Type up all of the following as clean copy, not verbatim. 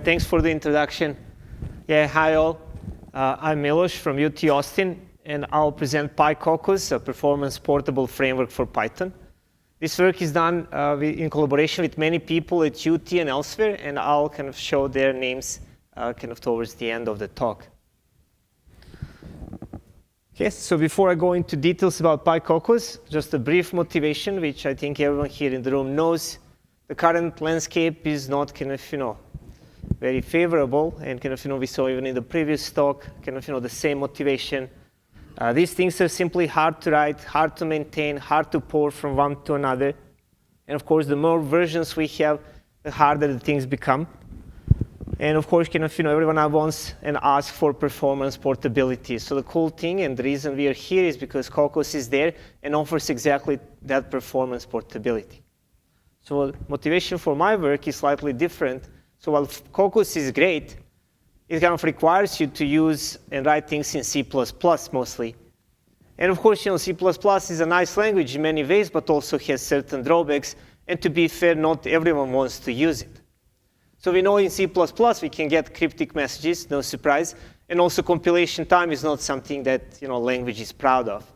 Thanks for the introduction. Yeah, hi all. I'm Milos from UT Austin, and I'll present PyKokkos, a performance portable framework for Python. This work is done in collaboration with many people at UT and elsewhere, and I'll kind of show their names towards the end of the talk. Okay, so before I go into details about PyKokkos, just a brief motivation, which I think everyone here in the room knows. The current landscape is not very favorable, and we saw even in the previous talk, the same motivation. These things are simply hard to write, hard to maintain, hard to port from one to another. And of course, the more versions we have, the harder the things become. And of course, everyone wants and asks for performance portability. So the cool thing and the reason we are here is because Kokkos is there and offers exactly that performance portability. So motivation for my work is slightly different. So while Kokkos is great, it kind of requires you to use and write things in C++ mostly. And of course, C++ is a nice language in many ways, but also has certain drawbacks. And to be fair, not everyone wants to use it. So we know in C++ we can get cryptic messages, no surprise. And also compilation time is not something that language is proud of.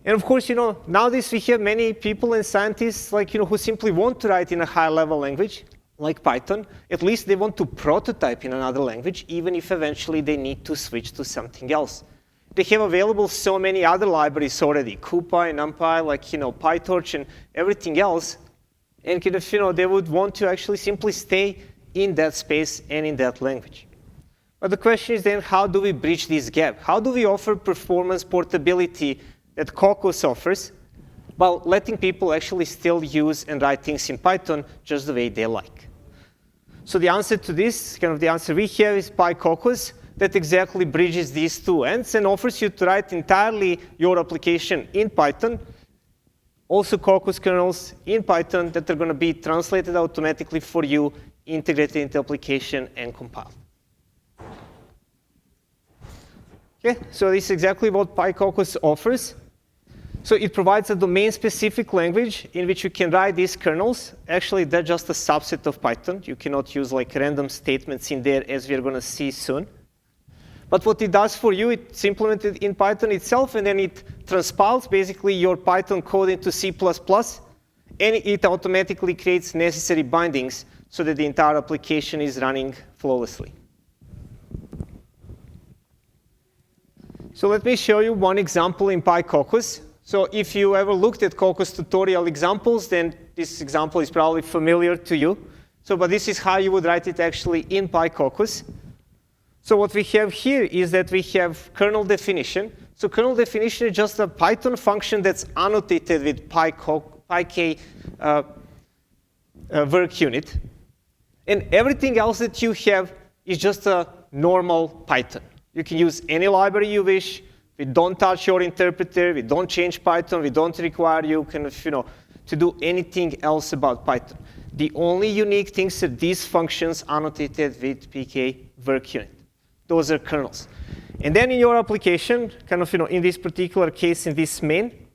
And of course, nowadays we have many people and scientists who simply want to write in a high-level language, like Python. At least they want to prototype in another language, even if eventually they need to switch to something else. They have available so many other libraries already, CuPy, NumPy, PyTorch, and everything else. And they would want to actually simply stay in that space and in that language. But the question is then, how do we bridge this gap? How do we offer performance portability that Kokkos offers, while letting people actually still use and write things in Python just the way they like? So the answer to this, the answer we have is PyKokkos that exactly bridges these two ends and offers you to write entirely your application in Python, also Kokkos kernels in Python that are going to be translated automatically for you, integrated into application, and compiled. Okay, so this is exactly what PyKokkos offers. So it provides a domain-specific language in which you can write these kernels. Actually, they're just a subset of Python. You cannot use random statements in there, as we're going to see soon. But what it does for you, it's implemented in Python itself, and then it transpiles basically your Python code into C++, and it automatically creates necessary bindings so that the entire application is running flawlessly. So let me show you one example in PyKokkos. So if you ever looked at Kokkos tutorial examples, then this example is probably familiar to you. But this is how you would write it actually in PyKokkos. So what we have here is that we have kernel definition. So kernel definition is just a Python function that's annotated with PyK work unit. And everything else that you have is just a normal Python. You can use any library you wish. We don't touch your interpreter. We don't change Python. We don't require you to do anything else about Python. The only unique things are these functions annotated with PK work unit. Those are kernels. And then in your application, in this particular case, in this main,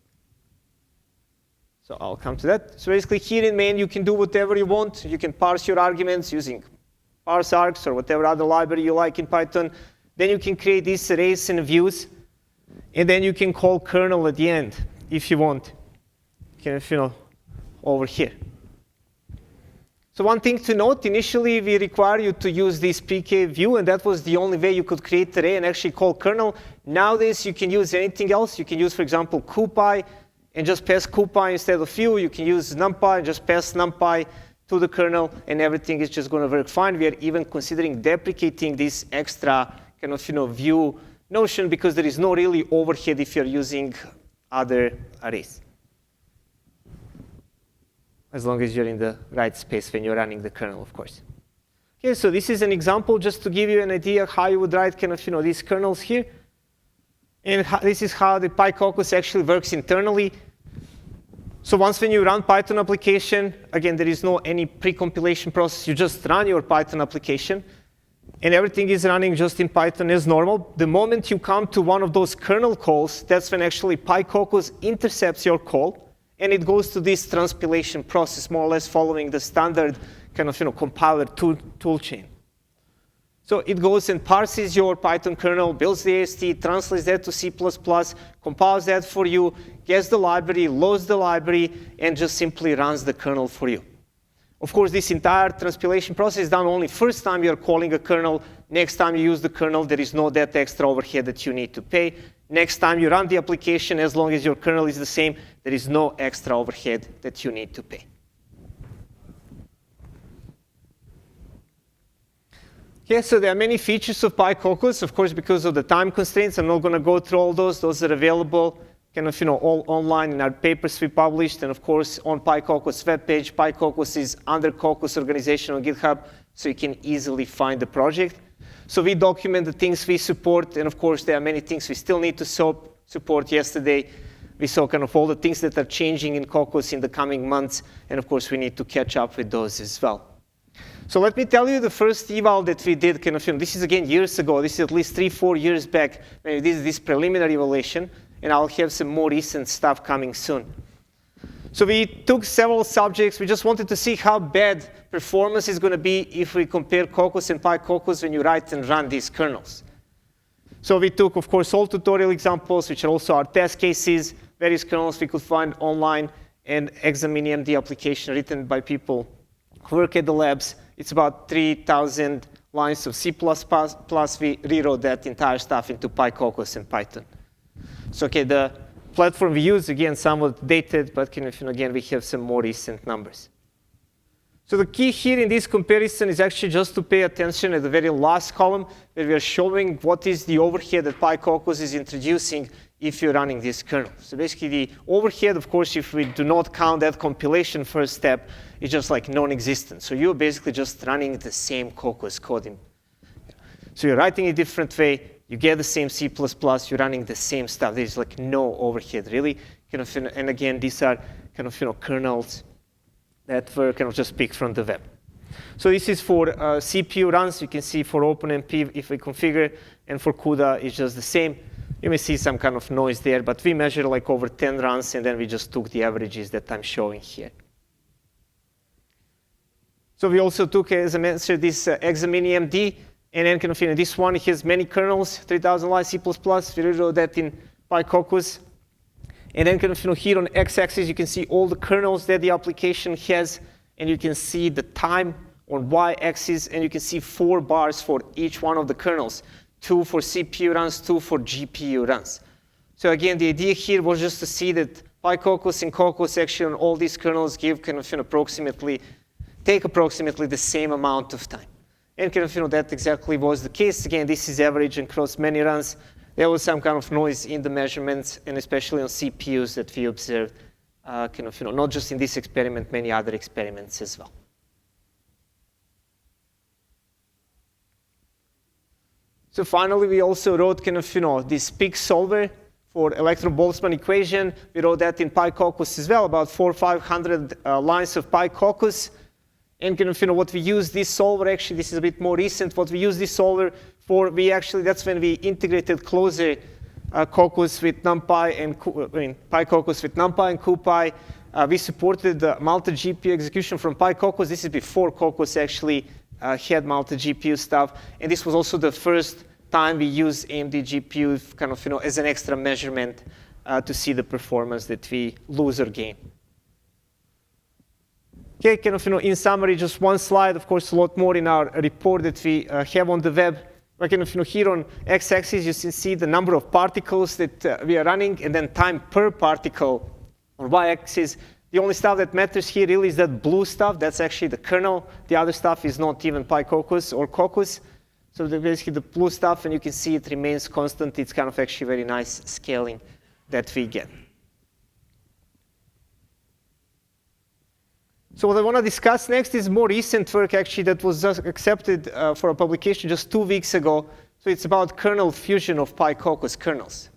so I'll come to that. So basically here in main, you can do whatever you want. You can parse your arguments using parse args or whatever other library you like in Python. Then you can create these arrays and views. And then you can call kernel at the end if you want, over here. So one thing to note, initially we require you to use this PK view, and that was the only way you could create array and actually call kernel. Nowadays you can use anything else. You can use, for example, CuPy and just pass CuPy instead of view. You can use NumPy and just pass NumPy to the kernel, and everything is just going to work fine. We are even considering deprecating this extra view notion because there is no really overhead if you're using other arrays, as long as you're in the right space when you're running the kernel, of course. Okay, so this is an example just to give you an idea how you would write these kernels here. And this is how the PyKokkos actually works internally. So once when you run Python application, again, there is no any pre-compilation process. You just run your Python application. And everything is running just in Python as normal. The moment you come to one of those kernel calls, that's when actually PyKokkos intercepts your call, and it goes to this transpilation process, more or less following the standard kind of compiler tool chain. So it goes and parses your Python kernel, builds the AST, translates that to C++, compiles that for you, gets the library, loads the library, and just simply runs the kernel for you. Of course, this entire transpilation process is done only first time you're calling a kernel. Next time you use the kernel, there is no that extra overhead that you need to pay. Next time you run the application, as long as your kernel is the same, there is no extra overhead that you need to pay. Okay, so there are many features of PyKokkos. Of course, because of the time constraints, I'm not going to go through all those. Those are available all online in our papers we published. And of course, on PyKokkos webpage, PyKokkos is under Kokkos organization on GitHub, so you can easily find the project. So we document the things we support. And of course, there are many things we still need to support. Yesterday, we saw all the things that are changing in Kokkos in the coming months. And of course, we need to catch up with those as well. So let me tell you the first eval that we did. This is again years ago. This is at least 3-4 years back. When we did this preliminary evaluation, and I'll have some more recent stuff coming soon. So we took several subjects. We just wanted to see how bad performance is going to be if we compare Kokkos and PyKokkos when you write and run these kernels. So we took, of course, all tutorial examples, which are also our test cases, various kernels we could find online, and XAMINI-MD application written by people who work at the labs. It's about 3,000 lines of C++. We rewrote that entire stuff into PyKokkos and Python. So okay, the platform we use, again, somewhat dated, but again, we have some more recent numbers. So the key here in this comparison is actually just to pay attention at the very last column, where we are showing what is the overhead that PyKokkos is introducing if you're running this kernel. So basically, the overhead, of course, if we do not count that compilation first step, is just like non-existent. So you're basically just running the same Kokkos code. So you're writing a different way. You get the same C++. You're running the same stuff. There's like no overhead, really. And again, these are kernels that were just picked from the web. So this is for CPU runs. You can see for OpenMP, if we configure, and for CUDA, it's just the same. You may see some kind of noise there, but we measure like over 10 runs, and then we just took the averages that I'm showing here. So we also took, as I mentioned, this XAMINI-MD, and then this one has many kernels, 3,000 lines C++. We rewrote that in PyKokkos. And then here on x-axis, you can see all the kernels that the application has, and you can see the time on y-axis, and you can see 4 bars for each one of the kernels, 2 for CPU runs, 2 for GPU runs. So again, the idea here was just to see that PyKokkos and Kokkos actually on all these kernels give take approximately the same amount of time. And that exactly was the case. Again, this is average across many runs. There was some kind of noise in the measurements, and especially on CPUs that we observed, not just in this experiment, many other experiments as well. So finally, we also wrote this PIC solver for electron-Boltzmann equation. We wrote that in PyKokkos as well, about 400 or 500 lines of PyKokkos. And what we use this solver, actually, this is a bit more recent. What we use this solver for, that's when we integrated closer Kokkos with NumPy and PyKokkos with NumPy and CuPy. We supported the multi-GPU execution from PyKokkos. This is before Kokkos actually had multi-GPU stuff. And this was also the first time we used AMD GPU as an extra measurement to see the performance that we lose or gain. Okay, in summary, just one slide. Of course, a lot more in our report that we have on the web. But here on x-axis, you can see the number of particles that we are running, and then time per particle on y-axis. The only stuff that matters here really is that blue stuff. That's actually the kernel. The other stuff is not even PyKokkos or Kokkos. So basically the blue stuff, and you can see it remains constant. It's actually very nice scaling that we get. So what I want to discuss next is more recent work, actually, that was just accepted for a publication just 2 weeks ago. So it's about kernel fusion of PyKokkos kernels.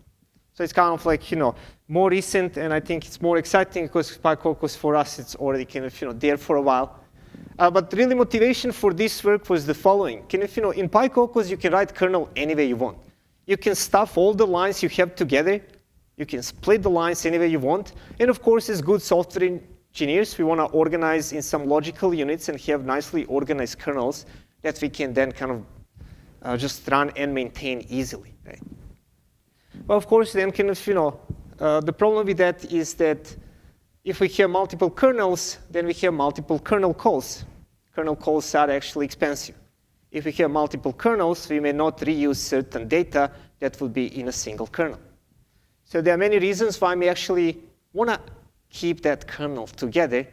So it's more recent, and I think it's more exciting because PyKokkos for us, it's already there for a while. But really motivation for this work was the following. In PyKokkos, you can write kernel any way you want. You can stuff all the lines you have together. You can split the lines any way you want. And of course, it's good software engineers, we want to organize in some logical units and have nicely organized kernels that we can then kind of just run and maintain easily, right? But of course, then kind of, the problem with that is that if we have multiple kernels, then we have multiple kernel calls. Kernel calls are actually expensive. If we have multiple kernels, we may not reuse certain data that would be in a single kernel. So there are many reasons why we actually want to keep that kernel together,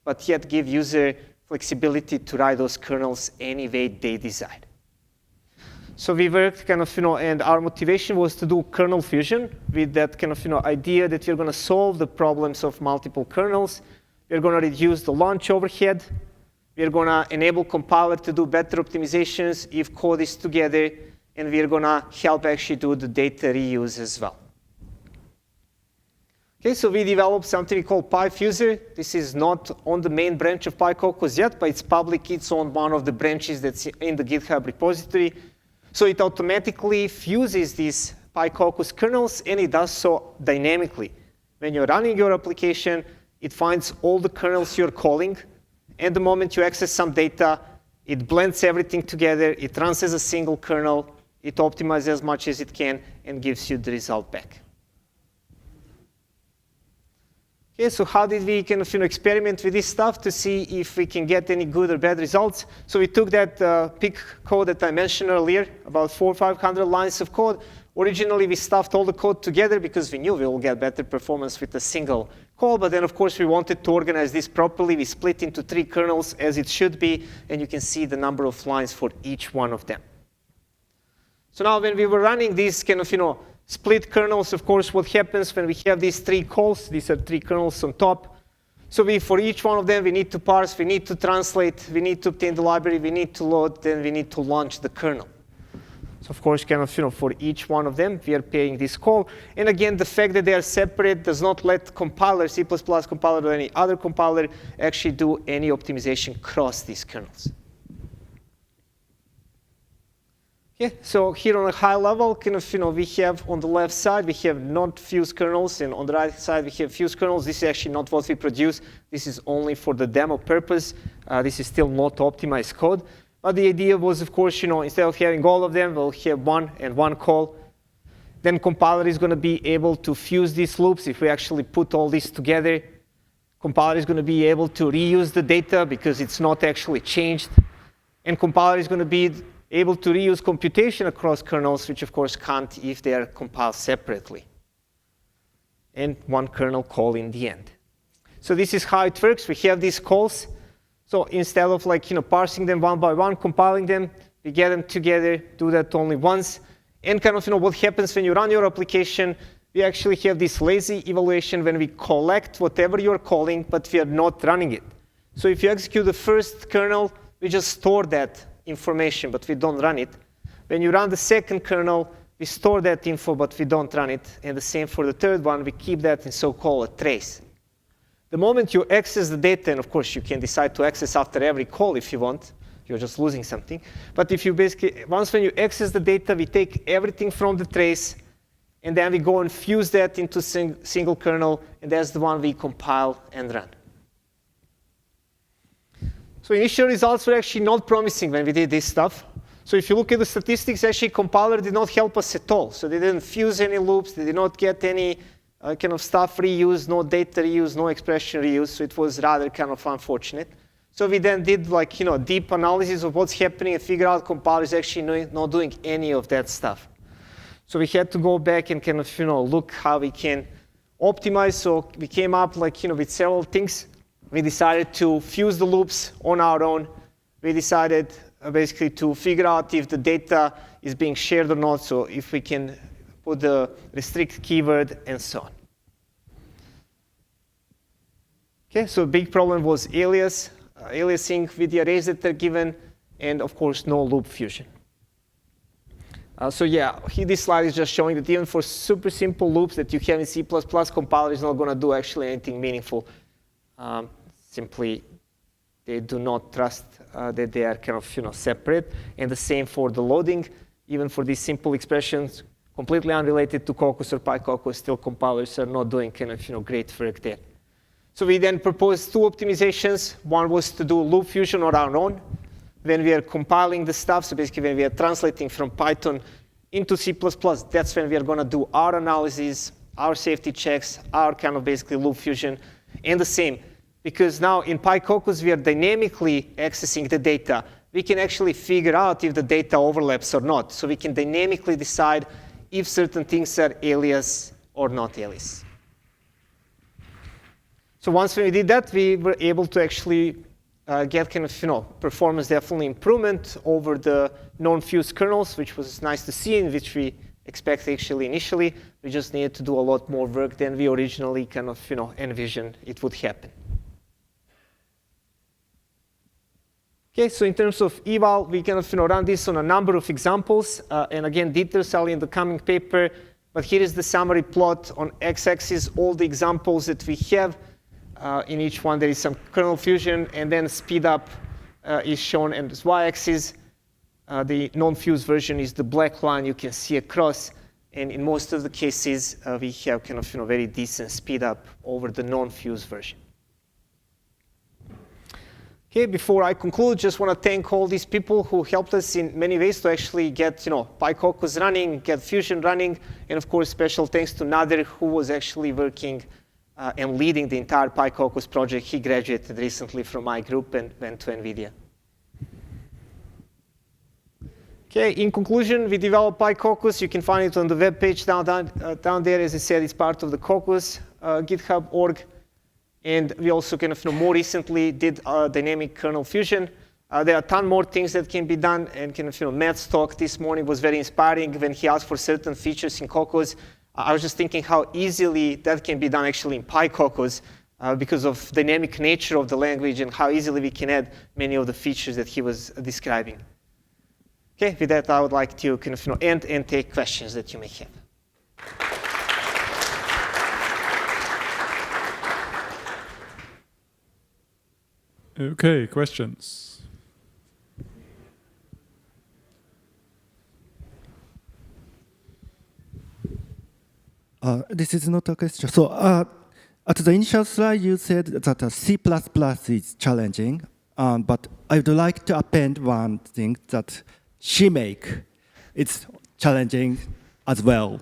but yet give user flexibility to write those kernels any way they decide. So we worked kind of, and our motivation was to do kernel fusion with that kind of, idea that we're going to solve the problems of multiple kernels. We're going to reduce the launch overhead. We're going to enable compiler to do better optimizations if code is together, and we're going to help actually do the data reuse as well. Okay, so we developed something we call PyFuser. This is not on the main branch of PyKokkos yet, but it's public. It's on one of the branches that's in the GitHub repository. So it automatically fuses these PyKokkos kernels, and it does so dynamically. When you're running your application, it finds all the kernels you're calling, and the moment you access some data, it blends everything together, it runs as a single kernel, it optimizes as much as it can, and gives you the result back. Okay, so how did we kind of experiment with this stuff to see if we can get any good or bad results? So we took that PIC code that I mentioned earlier, about 400 or 500 lines of code. Originally, we stuffed all the code together because we knew we will get better performance with a single call. But then, of course, we wanted to organize this properly. We split into 3 kernels as it should be, and you can see the number of lines for each one of them. So now when we were running these kind of, split kernels, of course, what happens when we have these 3 calls? These are 3 kernels on top. So for each one of them, we need to parse, we need to translate, we need to obtain the library, we need to load, then we need to launch the kernel. So of course, kind of, for each one of them, we are paying this call. And again, the fact that they are separate does not let compiler, C++ compiler, or any other compiler actually do any optimization across these kernels. Okay, so here on a high level, kind of, we have on the left side, we have not fused kernels, and on the right side, we have fused kernels. This is actually not what we produce. This is only for the demo purpose. This is still not optimized code. But the idea was, of course, instead of having all of them, we'll have one and one call. Then compiler is going to be able to fuse these loops. If we actually put all this together, compiler is going to be able to reuse the data because it's not actually changed. And compiler is going to be able to reuse computation across kernels, which of course can't if they are compiled separately. And one kernel call in the end. So this is how it works. We have these calls. So instead of parsing them one by one, compiling them, we get them together, do that only once. And kind of what happens when you run your application, we actually have this lazy evaluation when we collect whatever you're calling, but we are not running it. So if you execute the first kernel, we just store that information, but we don't run it. When you run the second kernel, we store that info, but we don't run it. And the same for the third one, we keep that in so-called a trace. The moment you access the data, and of course you can decide to access after every call if you want, you're just losing something. But if you basically, once when you access the data, we take everything from the trace, and then we go and fuse that into single kernel, and that's the one we compile and run. So initial results were actually not promising when we did this stuff. So if you look at the statistics, actually compiler did not help us at all. So they didn't fuse any loops, they did not get any kind of stuff reused, no data reuse, no expression reuse. So it was rather kind of unfortunate. So we then did deep analysis of what's happening and figure out compiler is actually not doing any of that stuff. So we had to go back and kind of look how we can optimize. So we came up with several things. We decided to fuse the loops on our own. We decided basically to figure out if the data is being shared or not, so if we can put the restrict keyword and so on. Okay, so big problem was aliasing with the arrays that are given, and of course, no loop fusion. So yeah, this slide is just showing that even for super simple loops that you have in C++, compiler is not going to do actually anything meaningful. Simply, they do not trust that they are kind of separate. And the same for the loading. Even for these simple expressions, completely unrelated to Kokkos or PyKokkos, still compilers are not doing kind of great work there. So we then proposed two optimizations. One was to do loop fusion on our own. When we are compiling the stuff, so basically when we are translating from Python into C++, that's when we are going to do our analysis, our safety checks, our kind of basically loop fusion, and the same. Because now in PyKokkos, we are dynamically accessing the data. We can actually figure out if the data overlaps or not. So we can dynamically decide if certain things are alias or not alias. So once we did that, we were able to actually get kind of performance definitely improvement over the non-fused kernels, which was nice to see, and which we expected actually initially. We just needed to do a lot more work than we originally kind of envisioned it would happen. Okay, so in terms of eval, we kind of run this on a number of examples, and again, details are in the coming paper. But here is the summary plot on x-axis, all the examples that we have. In each one, there is some kernel fusion, and then speed up is shown on this y-axis. The non-fused version is the black line you can see across, and in most of the cases, we have kind of very decent speed up over the non-fused version. Okay, before I conclude, just want to thank all these people who helped us in many ways to actually get PyKokkos running, get Fusion running, and of course, special thanks to Nader, who was actually working and leading the entire PyKokkos project. He graduated recently from my group and went to NVIDIA. Okay, in conclusion, we developed PyKokkos. You can find it on the web page down there. As I said, it's part of the Kokkos GitHub org. And we also kind of more recently did dynamic kernel fusion. There are a ton more things that can be done. And kind of Matt's talk this morning was very inspiring when he asked for certain features in Kokkos. I was just thinking how easily that can be done actually in PyKokkos because of dynamic nature of the language and how easily we can add many of the features that he was describing. Okay, with that, I would like to kind of end and take questions that you may have. Okay, questions. This is not a question. So at the initial slide, you said that C++ is challenging, but I would like to append one thing that CMake is challenging as well.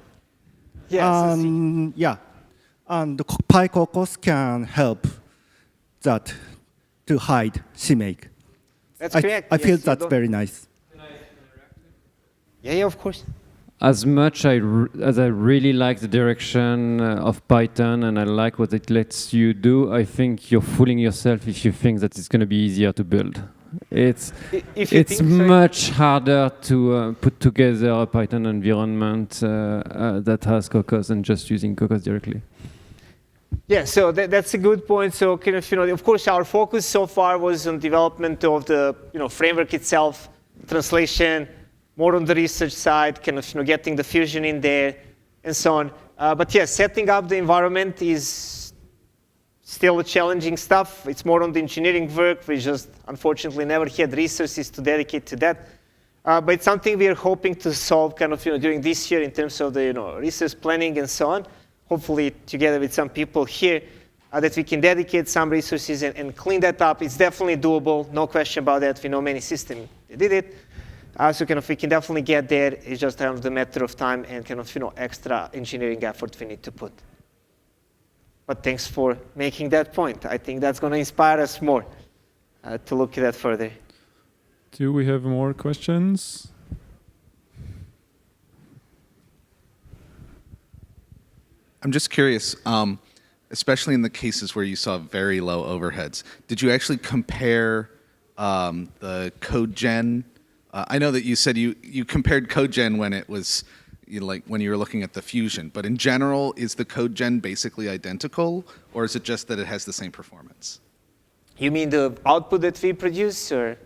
Yes. Yeah, and PyKokkos can help that to hide CMake. That's correct. I feel that's very nice. Yeah, of course. As much as I really like the direction of Python and I like what it lets you do, I think you're fooling yourself if you think that it's going to be easier to build. It's much harder to put together a Python environment that has Kokkos than just using Kokkos directly. Yeah, so that's a good point. So kind of course, our focus so far was on development of the framework itself, translation, more on the research side, kind of getting the fusion in there, and so on. But yeah, setting up the environment is still a challenging stuff. It's more on the engineering work. We just unfortunately never had resources to dedicate to that. But it's something we are hoping to solve kind of during this year in terms of the research planning and so on. Hopefully together with some people here that we can dedicate some resources and clean that up. It's definitely doable, no question about that. We know many systems that did it. So kind of we can definitely get there. It's just kind of the matter of time and kind of extra engineering effort we need to put. But thanks for making that point. I think that's going to inspire us more to look at that further. Do we have more questions? I'm just curious, especially in the cases where you saw very low overheads, did you actually compare the code gen? I know that you said you compared code gen when it was when you were looking at the fusion, but in general, is the code gen basically identical, or is it just that it has the same performance? You mean the output that we produce, or?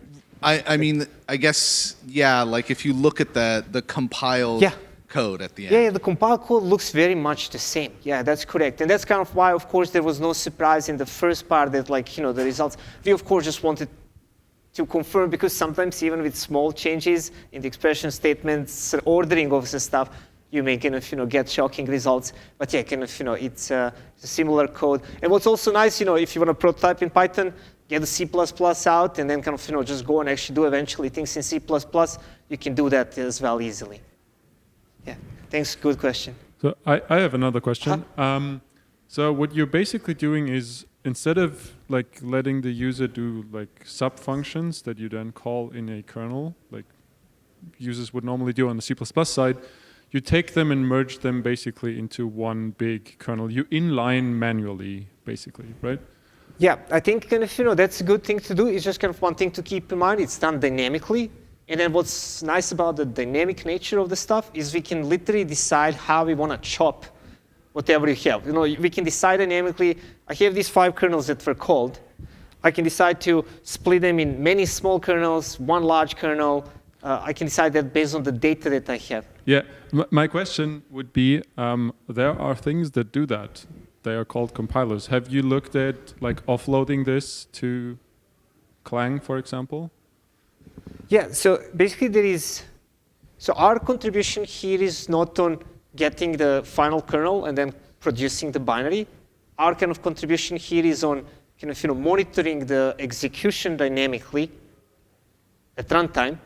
I mean, I guess, yeah, like if you look at the compiled code at the end. Yeah, the compiled code looks very much the same. Yeah, that's correct. And that's kind of why, of course, there was no surprise in the first part that, the results. We, of course, just wanted to confirm, because sometimes even with small changes in the expression statements, ordering of the stuff, you may kind of get shocking results. But yeah, kind of it's a similar code. And what's also nice, if you want to prototype in Python, get the C++ out, and then kind of just go and actually do eventually things in C++. You can do that as well easily. Yeah, thanks. Good question. So I have another question. So what you're basically doing is, instead of like letting the user do like sub-functions that you then call in a kernel, like users would normally do on the C++ side, you take them and merge them basically into one big kernel. You inline manually, basically, right? Yeah, I think kind of that's a good thing to do. It's just kind of one thing to keep in mind. It's done dynamically. And then what's nice about the dynamic nature of the stuff is we can literally decide how we want to chop whatever you have. We can decide dynamically, I have these 5 kernels that were called. I can decide to split them in many small kernels, one large kernel. I can decide that based on the data that I have. Yeah, my question would be, there are things that do that. They are called compilers. Have you looked at like offloading this to Clang, for example? Yeah, so basically so our contribution here is not on getting the final kernel and then producing the binary. Our kind of contribution here is on kind of monitoring the execution dynamically at runtime,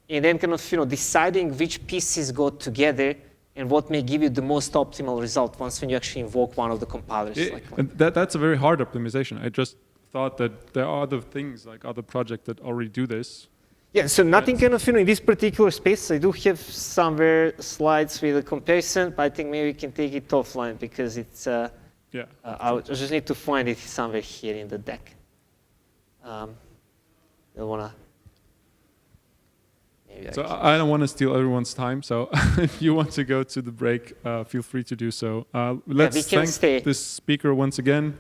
and then kind of deciding which pieces go together and what may give you the most optimal result once when you actually invoke one of the compilers. And that's a very hard optimization. I just thought that there are other things, like other projects that already do this. Yeah, so nothing kind of in this particular space. I do have somewhere slides with a comparison, but I think maybe we can take it offline because it's. Yeah. I just need to find it somewhere here in the deck. I wanna. So I don't want to steal everyone's time. So if you want to go to the break, feel free to do so. Let's thank this speaker once again.